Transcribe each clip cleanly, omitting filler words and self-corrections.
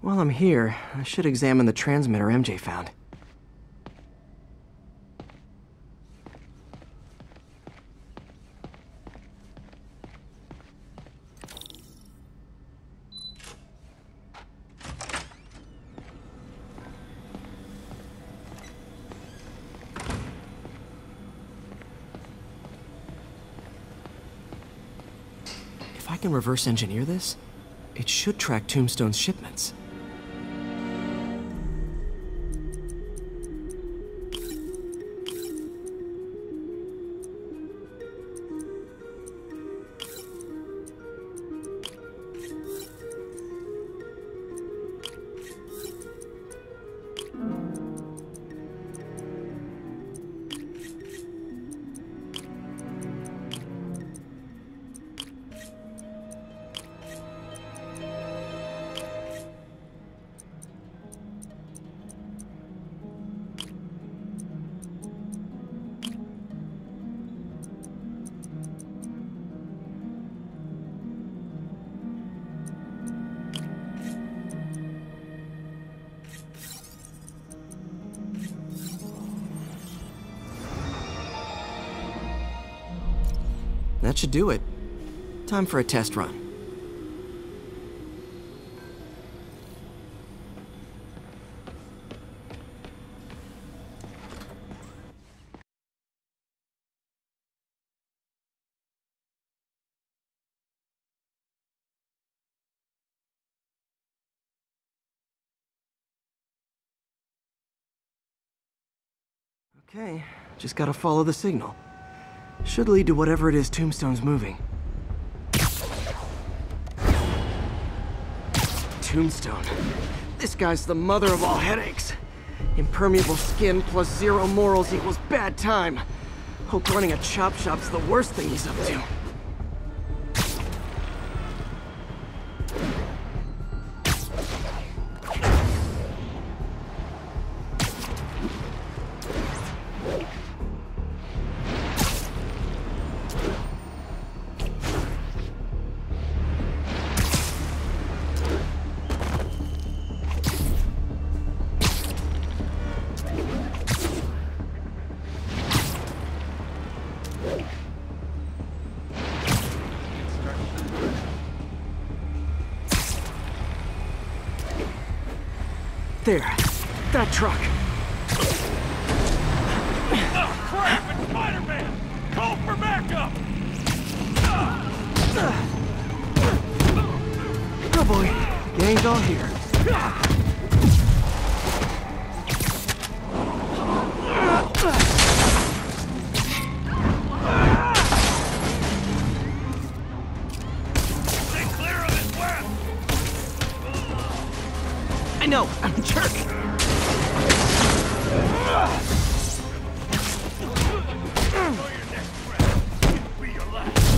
While I'm here, I should examine the transmitter MJ found. If I can reverse engineer this, it should track Tombstone's shipments. That should do it. Time for a test run. Okay, just gotta follow the signal. Should lead to whatever it is Tombstone's moving. Tombstone. This guy's the mother of all headaches. Impermeable skin plus zero morals equals bad time. Hope running a chop shop's the worst thing he's up to. There. That truck. Oh, crap! It's Spider-Man! Call for backup! Oh boy. Gang's all here. Stay clear of his web! I know. I'm a jerk. Your next breath will be your last.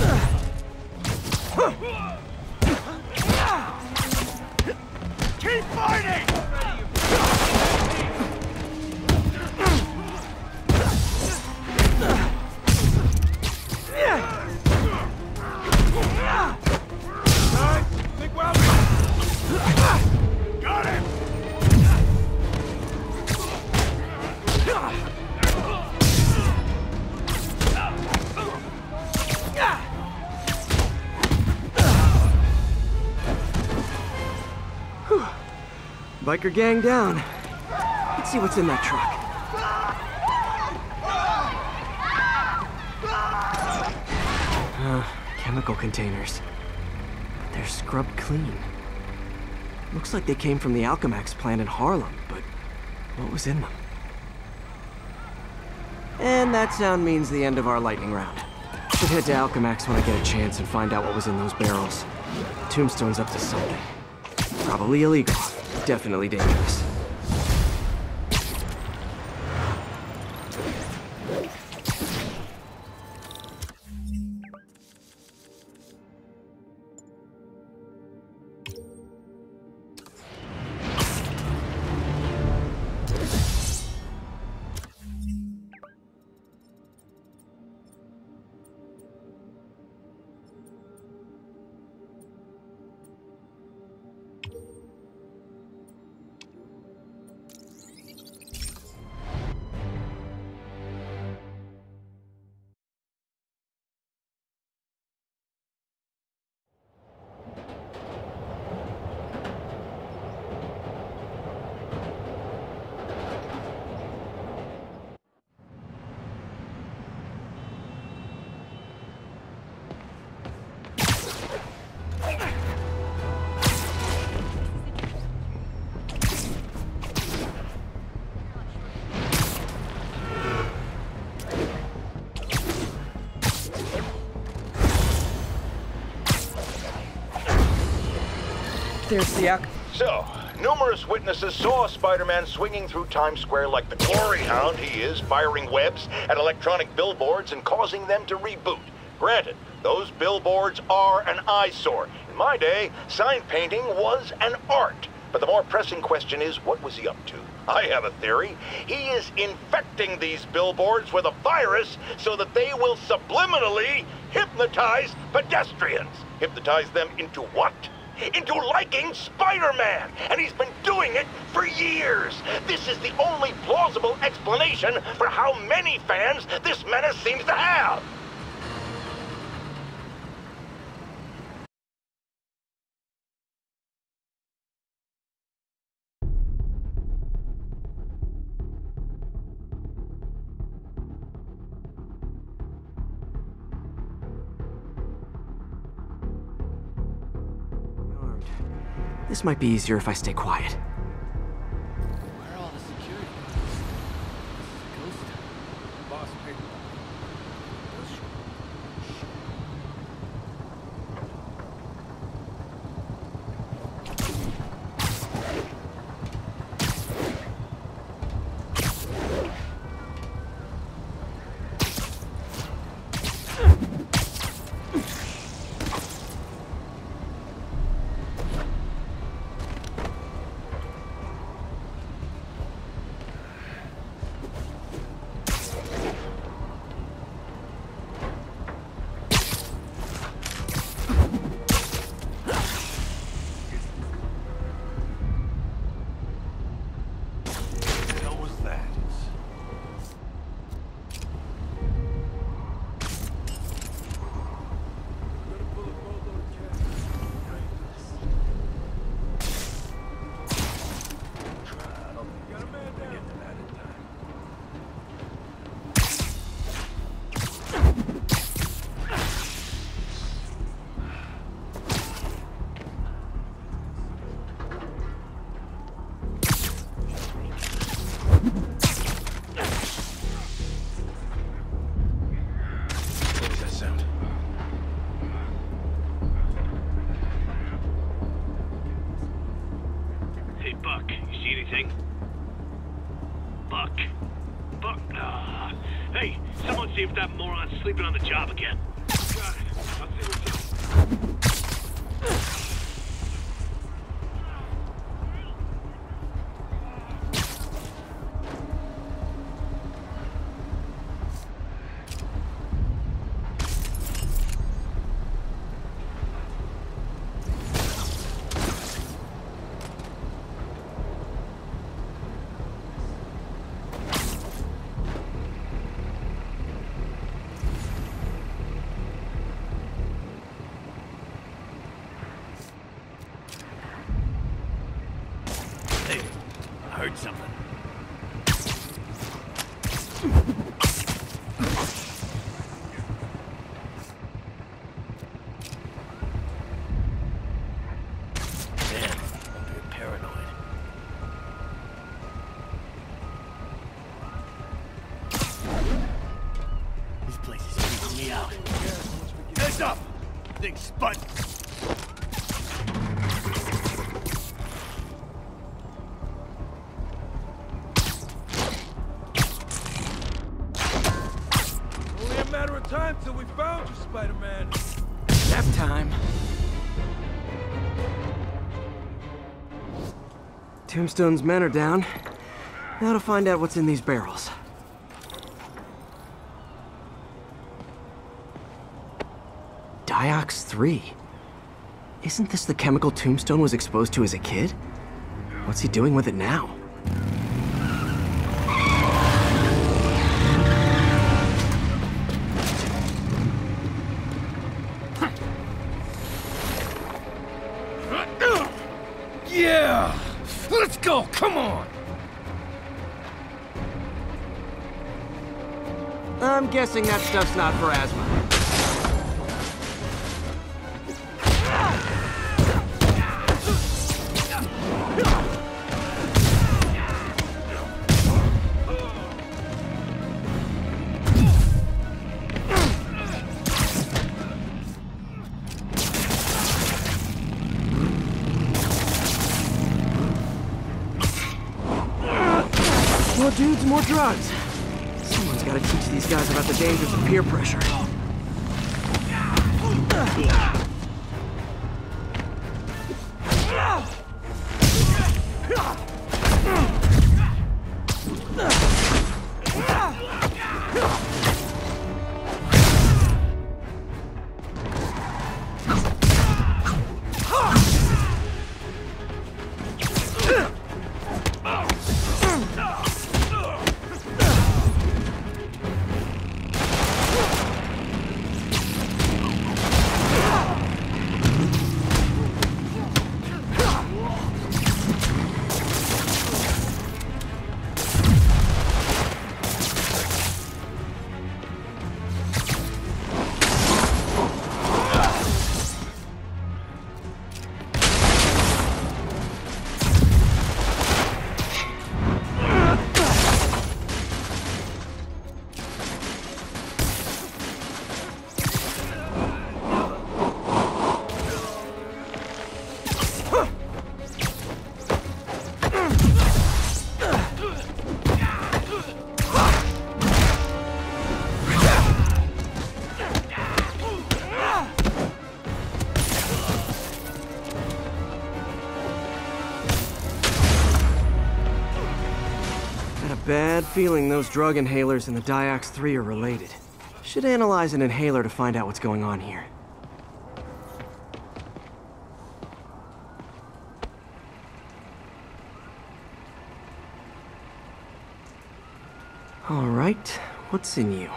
Keep fighting! Think well. Got him! Biker gang down. Let's see what's in that truck. Chemical containers. They're scrubbed clean. Looks like they came from the Alchemax plant in Harlem, but what was in them? And that sound means the end of our lightning round. Should head to Alchemax when I get a chance and find out what was in those barrels. Tombstone's up to something. Probably illegal. Definitely dangerous. there, Siak. So, numerous witnesses saw Spider-Man swinging through Times Square like the glory hound he is, firing webs at electronic billboards and causing them to reboot. Granted, those billboards are an eyesore. In my day, sign painting was an art. But the more pressing question is, what was he up to? I have a theory. He is infecting these billboards with a virus so that they will subliminally hypnotize pedestrians. Hypnotize them into what? Into liking Spider-Man! And he's been doing it for years! This is the only plausible explanation for how many fans this menace seems to have! This might be easier if I stay quiet. Where are all the security guards? This is a ghost. Boss paid them. Buck, you see anything? Buck. Buck. Hey, someone see if that moron's sleeping on the job again. Got it. I'll see what's up. Heard something. Man, I'm a bit paranoid. This place is freaking me out. Heads up! Thing's spun. Matter of time till we found you, Spider-Man. Nap time. Tombstone's men are down. Now to find out what's in these barrels. Diox 3. Isn't this the chemical Tombstone was exposed to as a kid? What's he doing with it now? Yeah! Let's go! Come on! I'm guessing that stuff's not for asthma. more drugs. Someone's gotta teach these guys about the dangers of peer pressure. Bad feeling those drug inhalers and the Diox 3 are related. Should analyze an inhaler to find out what's going on here. All right, what's in you?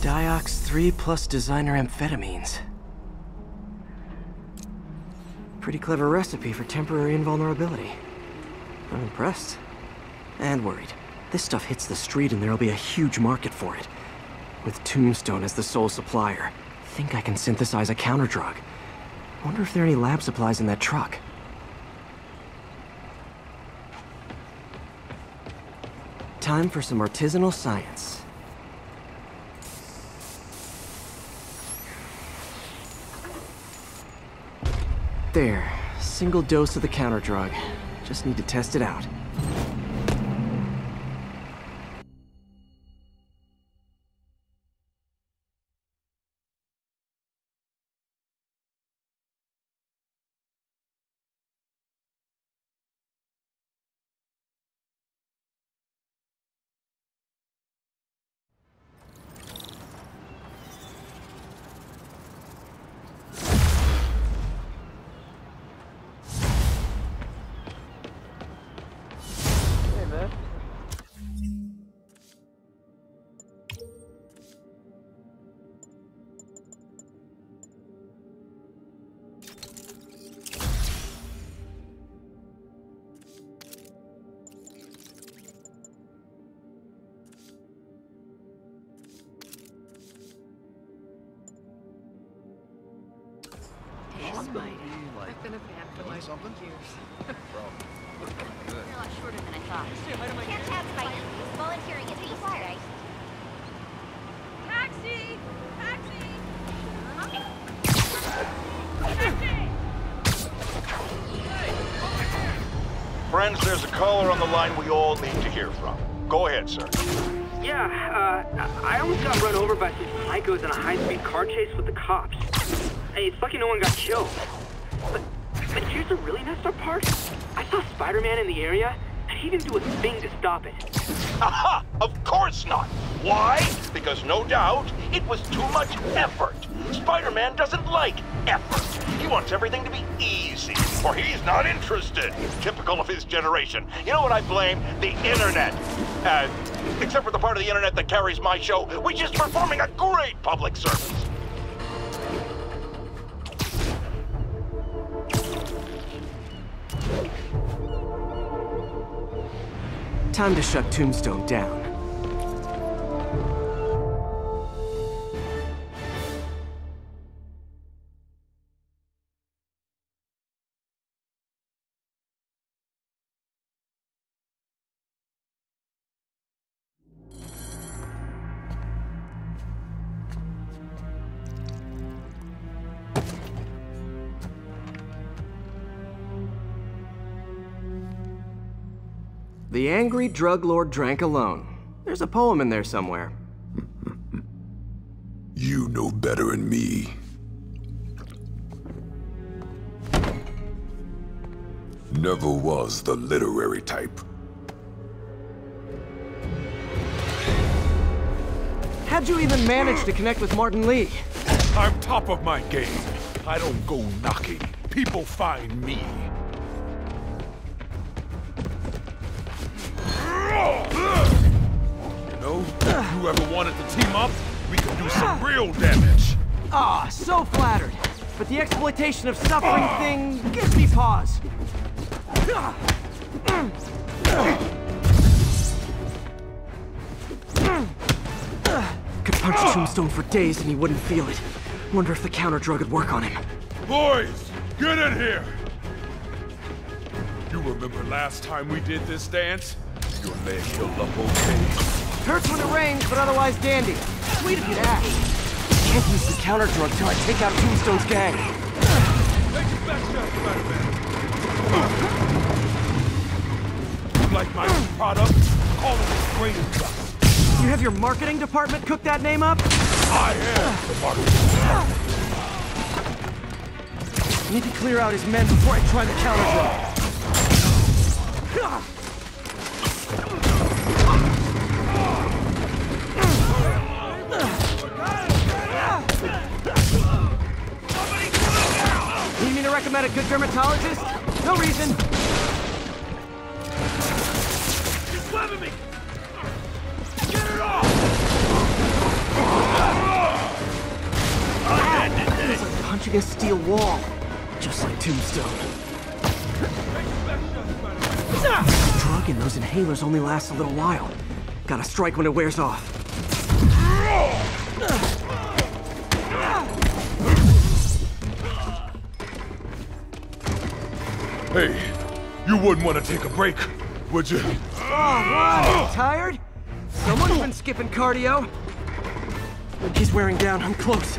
Diox 3 plus designer amphetamines. Pretty clever recipe for temporary invulnerability. I'm impressed. And worried. This stuff hits the street and there'll be a huge market for it. With Tombstone as the sole supplier, think I can synthesize a counter-drug. Wonder if there are any lab supplies in that truck. Time for some artisanal science. There, single dose of the counter drug. Just need to test it out. I've been a fan for like years. You're a lot shorter than I thought. Can't have Spidey. Volunteering is easy, right? Taxi! Taxi! Friends, there's a caller on the line we all need to hear from. Go ahead, sir. Yeah, I almost got run over by some psychos in a high-speed car chase with the cops. Hey, it's lucky no one got killed. But here's the really messed up part. I saw Spider-Man in the area, and he didn't do a thing to stop it. Aha! Of course not! Why? Because no doubt it was too much effort. Spider-Man doesn't like effort. He wants everything to be easy, or he's not interested. Typical of his generation. You know what I blame? The internet. Except for the part of the internet that carries my show, which is performing a great public service. Time to shut Tombstone down. The angry drug lord drank alone. There's a poem in there somewhere. You know better than me. Never was the literary type. How'd you even manage to connect with Martin Lee? I'm top of my game. I don't go knocking. People find me. You know, if you ever wanted to team up, we could do some real damage. Ah, so flattered. But the exploitation of suffering thing gives me pause. Could punch Tombstone for days and he wouldn't feel it. Wonder if the counter drug would work on him. Boys, get in here! You remember last time we did this dance? Your leg healed up okay? Hurts when it rains, but otherwise dandy. Sweet if you'd ask. Can't use the counter drug till I take out Tombstone's gang. Make it back to You like my product? Call it as great as dust. You have your marketing department cook that name up? I am the marketing department. Need to clear out his men before I try the counter drug. Need me to recommend a good dermatologist? No reason. He's slapping me! Get it off! It's like punching a steel wall. Just like Tombstone. The drug in those inhalers only lasts a little while. Gotta strike when it wears off. Hey, you wouldn't want to take a break, would you? Oh, Ron, you tired? Someone's been skipping cardio. He's wearing down. I'm close.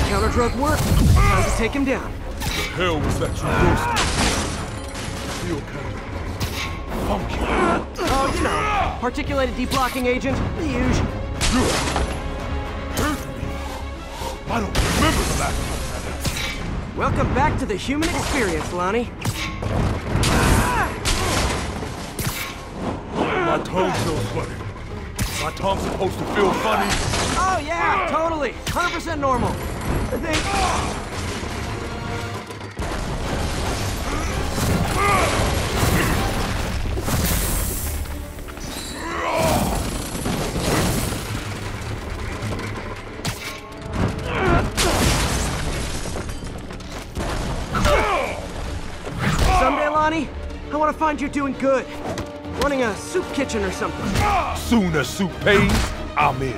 Counter drug work. Time to take him down. The hell was that you roasted? Feel kind of funky. Oh, you know, particulated deblocking agent, the usual. Hurt me? I don't remember the last time that happened. Welcome back to the human experience, Lonnie. My tongue feels funny. My tongue's supposed to feel funny. Oh yeah, totally. 100% normal. I think... find you doing good. Running a soup kitchen or something. Soon as soup pays, I'm in.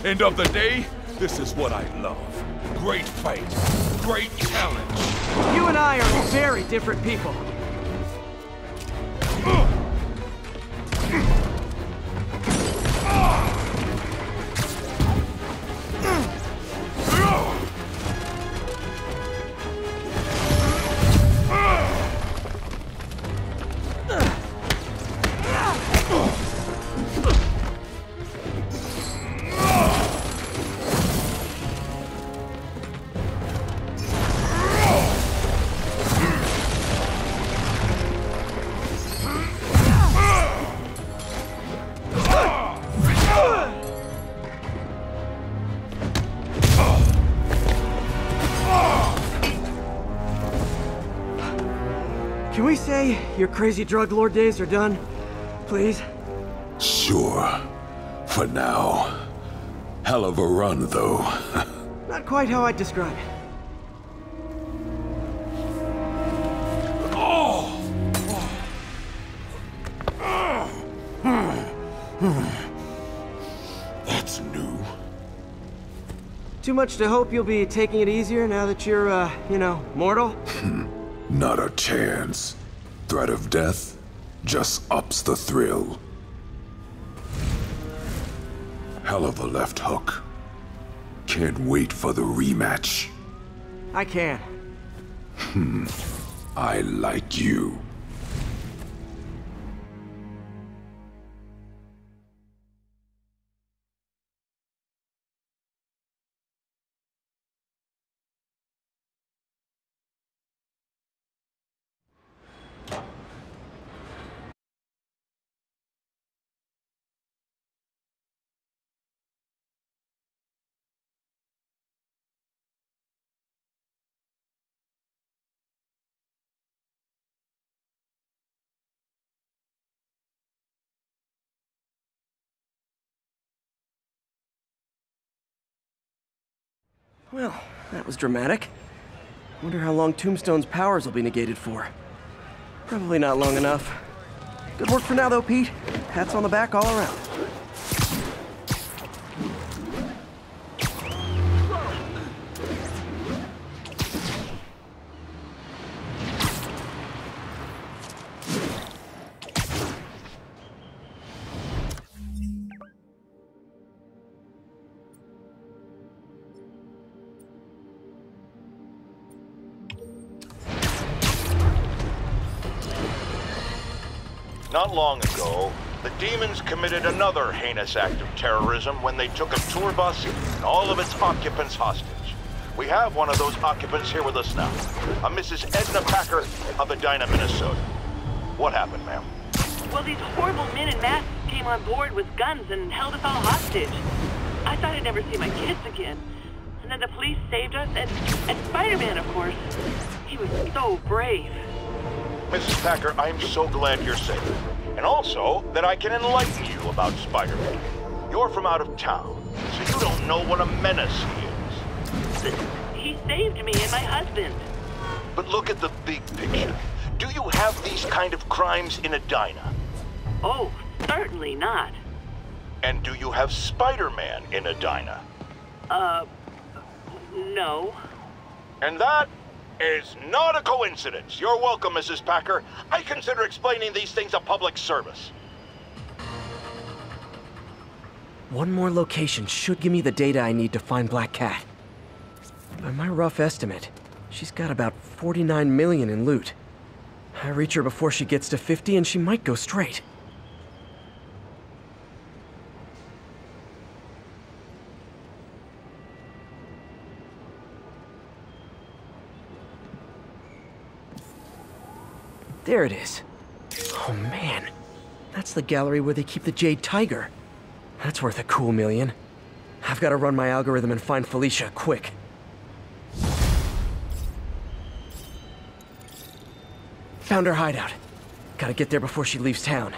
End of the day, this is what I love. Great fight, great challenge. You and I are very different people. Can we say your crazy drug lord days are done? Please? Sure. For now. Hell of a run, though. Not quite how I'd describe it. That's new. Too much to hope you'll be taking it easier now that you're, you know, mortal? Not a chance. Threat of death just ups the thrill. Hell of a left hook. Can't wait for the rematch. I can. I like you. Well, that was dramatic. Wonder how long Tombstone's powers will be negated for. Probably not long enough. Good work for now, though, Pete. Pats on the back all around. Not long ago, the demons committed another heinous act of terrorism when they took a tour bus and all of its occupants hostage. We have one of those occupants here with us now, a Mrs. Edna Packer of Edina, Minnesota. What happened, ma'am? Well, these horrible men in masks came on board with guns and held us all hostage. I thought I'd never see my kids again. And then the police saved us, and Spider-Man, of course. He was so brave. Mrs. Packer, I'm so glad you're safe. And also, that I can enlighten you about Spider-Man. You're from out of town, so you don't know what a menace he is. But he saved me and my husband. But look at the big picture. Do you have these kind of crimes in Edina? Oh, certainly not. And do you have Spider-Man in Edina? No. And that is not a coincidence. You're welcome, Mrs. Packer. I consider explaining these things a public service. One more location should give me the data I need to find Black Cat. By my rough estimate, she's got about 49 million in loot. I reach her before she gets to 50 and she might go straight. There it is. Oh man, that's the gallery where they keep the Jade Tiger. That's worth a cool million. I've got to run my algorithm and find Felicia, quick. Found her hideout. Gotta get there before she leaves town.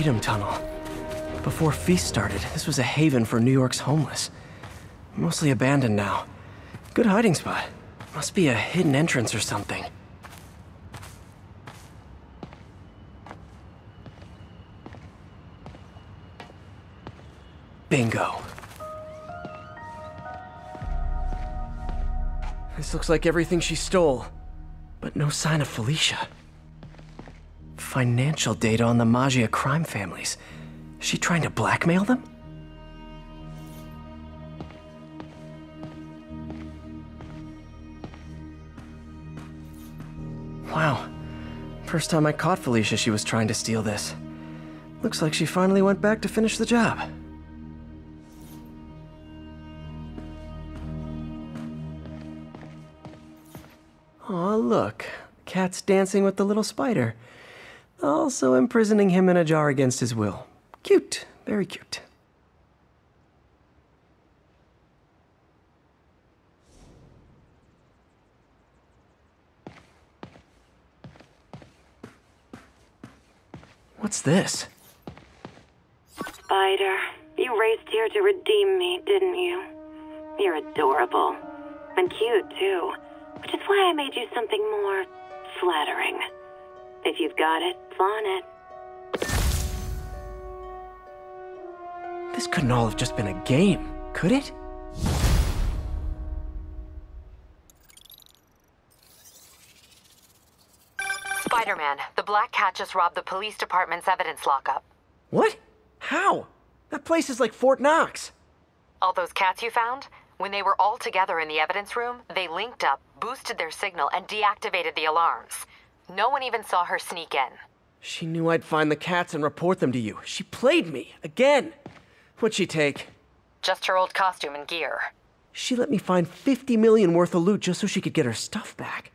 Freedom Tunnel. Before Feast started, this was a haven for New York's homeless. Mostly abandoned now. Good hiding spot. Must be a hidden entrance or something. Bingo. This looks like everything she stole, but no sign of Felicia. Financial data on the Maggia crime families. Is she trying to blackmail them? Wow. First time I caught Felicia, she was trying to steal this. Looks like she finally went back to finish the job. Aw, look. Cat's dancing with the little spider. Also imprisoning him in a jar against his will. Cute. Very cute. What's this? Spider, you raced here to redeem me, didn't you? You're adorable. And cute, too. Which is why I made you something more flattering. If you've got it, flaunt it. This couldn't all have just been a game, could it? Spider-Man, the Black Cat just robbed the police department's evidence lockup. What? How? That place is like Fort Knox. All those cats you found? When they were all together in the evidence room, they linked up, boosted their signal, and deactivated the alarms. No one even saw her sneak in. She knew I'd find the cats and report them to you. She played me, again. What'd she take? Just her old costume and gear. She let me find 50 million worth of loot just so she could get her stuff back.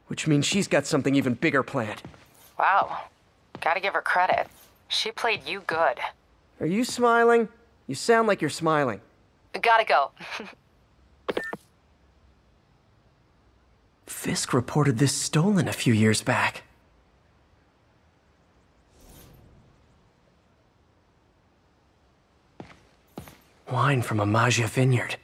Which means she's got something even bigger planned. Wow. Gotta give her credit. She played you good. Are you smiling? You sound like you're smiling. Gotta go. Fisk reported this stolen a few years back. Wine from a Maggia vineyard.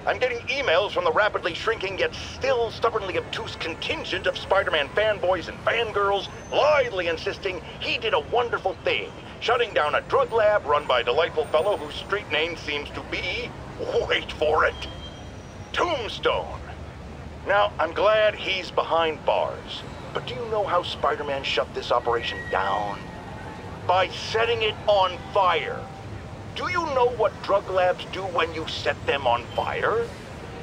I'm getting emails from the rapidly shrinking yet still stubbornly obtuse contingent of Spider-Man fanboys and fangirls blithely insisting he did a wonderful thing, shutting down a drug lab run by a delightful fellow whose street name seems to be, wait for it, Tombstone. Now, I'm glad he's behind bars, but do you know how Spider-Man shut this operation down? By setting it on fire. Do you know what drug labs do when you set them on fire?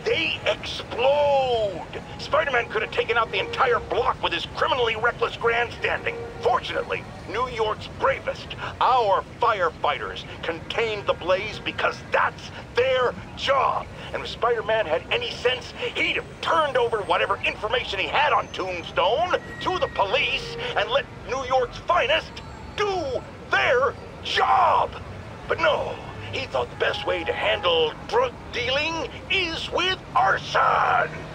They explode! Spider-Man could have taken out the entire block with his criminally reckless grandstanding. Fortunately, New York's bravest, our firefighters, contained the blaze because that's their job. And if Spider-Man had any sense, he'd have turned over whatever information he had on Tombstone to the police and let New York's finest do their their job. But no, he thought the best way to handle drug dealing is with arson.